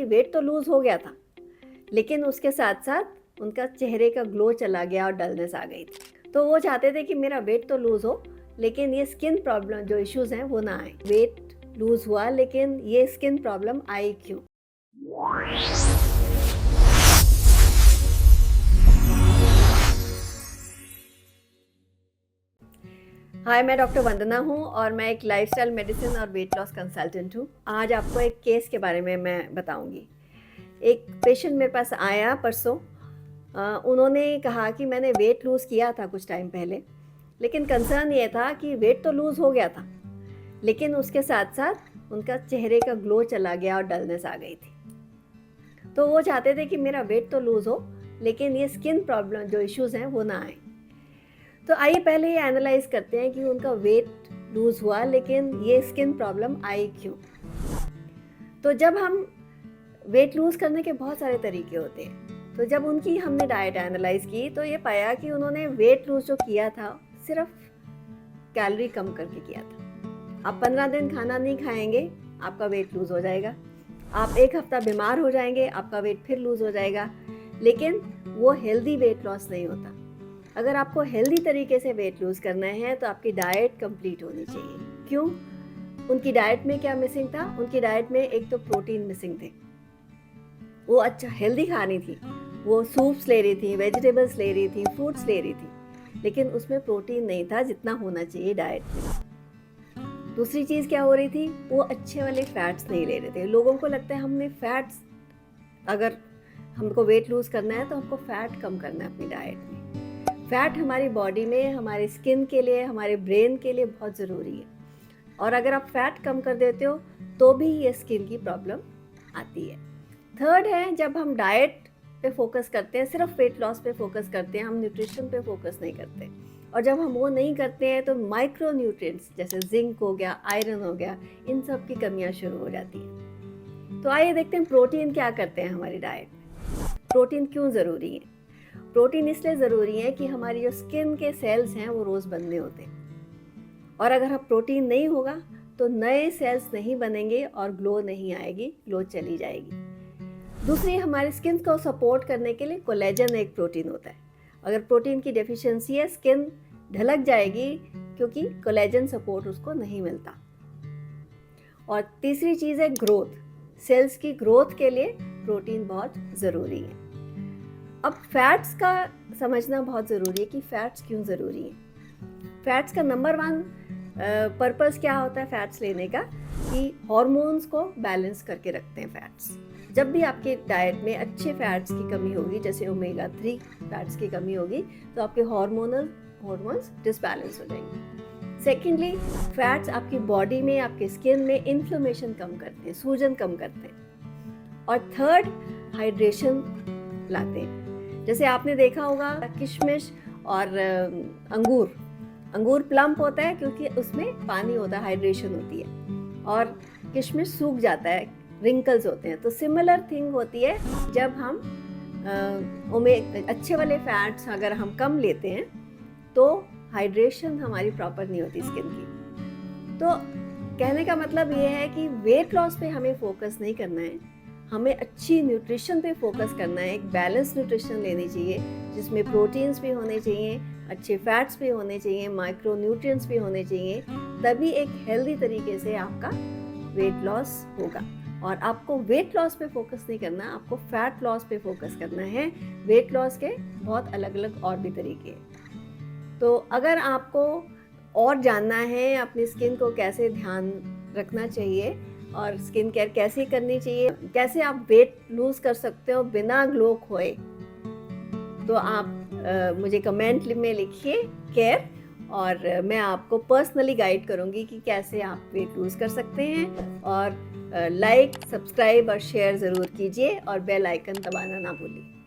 कि वेट तो लूज़ हो गया था, लेकिन उसके साथ-साथ उनका चेहरे का ग्लो चला गया और डलनेस आ गई थी। तो वो चाहते थे कि मेरा वेट तो लूज़ हो, लेकिन ये स्किन प्रॉब्लम जो इश्यूज़ हैं वो ना आएँ। वेट लूज़ हुआ लेकिन ये स्किन प्रॉब्लम आई क्यों? हाय, मैं डॉक्टर वंदना हूँ और मैं एक लाइफस्टाइल मेडिसिन और वेट लॉस कंसल्टेंट हूँ। आज आपको एक केस के बारे में मैं बताऊँगी। एक पेशेंट मेरे पास आया परसों। उन्होंने कहा कि मैंने वेट लूज़ किया था कुछ टाइम पहले, लेकिन कंसर्न ये था कि वेट तो लूज़ हो गया था, लेकिन उसके साथ-साथ उनका चेहरे का ग्लो चला गया और डलनेस आ गई थी। तो वो चाहते थे कि मेरा वेट तो लूज़ हो, लेकिन ये स्किन प्रॉब्लम जो इश्यूज़ हैं वो ना आएँ। तो आइए पहले ये एनालाइज़ करते हैं कि उनका वेट लूज़ हुआ लेकिन ये स्किन प्रॉब्लम आई क्यों? तो जब हम वेट लूज़ करने के बहुत सारे तरीके होते हैं। तो जब उनकी हमने डाइट एनालाइज़ की तो ये पाया कि उन्होंने वेट लूज़ जो किया था सिर्फ़ कैलोरी कम करके किया था। आप 15 दिन खाना नहीं खाएँगे, आपका वेट लूज़ हो जाएगा। आप 1 हफ़्ता बीमार हो जाएँगे, आपका वेट फिर लूज़ हो जाएगा। लेकिन वो हेल्दी वेट लॉस नहीं होता। अगर आपको हेल्दी तरीके से वेट लूज़ करना है तो आपकी डाइट कंप्लीट होनी चाहिए। क्यों? उनकी डाइट में क्या मिसिंग था? उनकी डाइट में एक तो प्रोटीन मिसिंग थे। वो अच्छा हेल्दी खा रही थी, वो सूप्स ले रही थी, वेजिटेबल्स ले रही थी, फ्रूट्स ले रही थी, लेकिन उसमें प्रोटीन नहीं था जितना होना चाहिए डाइट में। दूसरी चीज़ क्या हो रही थी? वो अच्छे वाले फैट्स नहीं ले रहे थे। लोगों को लगता है हमने फैट्स, अगर हमको वेट लूज़ करना है तो हमको फैट कम करना है अपनी डाइट में। फैट हमारी बॉडी में, हमारे स्किन के लिए, हमारे ब्रेन के लिए बहुत ज़रूरी है, और अगर आप फैट कम कर देते हो तो भी ये स्किन की प्रॉब्लम आती है। थर्ड है, जब हम डाइट पे फोकस करते हैं, सिर्फ वेट लॉस पे फोकस करते हैं, हम न्यूट्रिशन पे फोकस नहीं करते, और जब हम वो नहीं करते हैं तो माइक्रो न्यूट्रिएंट्स जैसे जिंक हो गया, आयरन हो गया, इन सब की कमियां शुरू हो जाती हैं। तो आइए देखते हैं प्रोटीन क्या करते हैं हमारी डाइट में। प्रोटीन क्यों ज़रूरी है? प्रोटीन इसलिए ज़रूरी है कि हमारी जो स्किन के सेल्स हैं वो रोज़ बनने होते हैं, और अगर प्रोटीन नहीं होगा तो नए सेल्स नहीं बनेंगे और ग्लो नहीं आएगी, ग्लो चली जाएगी। दूसरी, हमारे स्किन को सपोर्ट करने के लिए कोलेजन एक प्रोटीन होता है। अगर प्रोटीन की डेफिशिएंसी है, स्किन ढलक जाएगी क्योंकि कोलेजन सपोर्ट उसको नहीं मिलता। और तीसरी चीज़ है ग्रोथ। सेल्स की ग्रोथ के लिए प्रोटीन बहुत ज़रूरी है। अब फैट्स का समझना बहुत ज़रूरी है कि फैट्स क्यों ज़रूरी हैं। फैट्स का नंबर 1 पर्पस क्या होता है फैट्स लेने का, कि हार्मोन्स को बैलेंस करके रखते हैं फैट्स। जब भी आपके डाइट में अच्छे फैट्स की कमी होगी, जैसे ओमेगा 3 फैट्स की कमी होगी, तो आपके हार्मोन्स डिसबैलेंस हो जाएंगे। सेकेंडली, फैट्स आपकी बॉडी में, आपके स्किन में इन्फ्लेमेशन कम करते हैं, सूजन कम करते हैं। और थर्ड, हाइड्रेशन लाते हैं। जैसे आपने देखा होगा किशमिश और अंगूर प्लम्प होता है क्योंकि उसमें पानी होता है, हाइड्रेशन होती है, और किशमिश सूख जाता है, रिंकल्स होते हैं। तो सिमिलर थिंग होती है जब हम अच्छे वाले फैट्स अगर हम कम लेते हैं तो हाइड्रेशन हमारी प्रॉपर नहीं होती स्किन की। तो कहने का मतलब ये है कि वेट लॉस पे हमें फोकस नहीं करना है, हमें अच्छी न्यूट्रिशन पे फोकस करना है। एक बैलेंस न्यूट्रिशन लेनी चाहिए जिसमें प्रोटीन्स भी होने चाहिए, अच्छे फैट्स भी होने चाहिए, माइक्रो न्यूट्रिएंट्स भी होने चाहिए, तभी एक हेल्दी तरीके से आपका वेट लॉस होगा। और आपको वेट लॉस पे फोकस नहीं करना, आपको फैट लॉस पे फोकस करना है। वेट लॉस के बहुत अलग अलग और भी तरीके हैं। तो अगर आपको और जानना है अपनी स्किन को कैसे ध्यान रखना चाहिए और स्किन केयर कैसे करनी चाहिए, कैसे आप वेट लूज़ कर सकते हो बिना ग्लो खोए, तो आप मुझे कमेंट में लिखिए केयर, और मैं आपको पर्सनली गाइड करूँगी कि कैसे आप वेट लूज़ कर सकते हैं। और लाइक, सब्सक्राइब और शेयर ज़रूर कीजिए, और बेल आइकन दबाना ना भूलिए।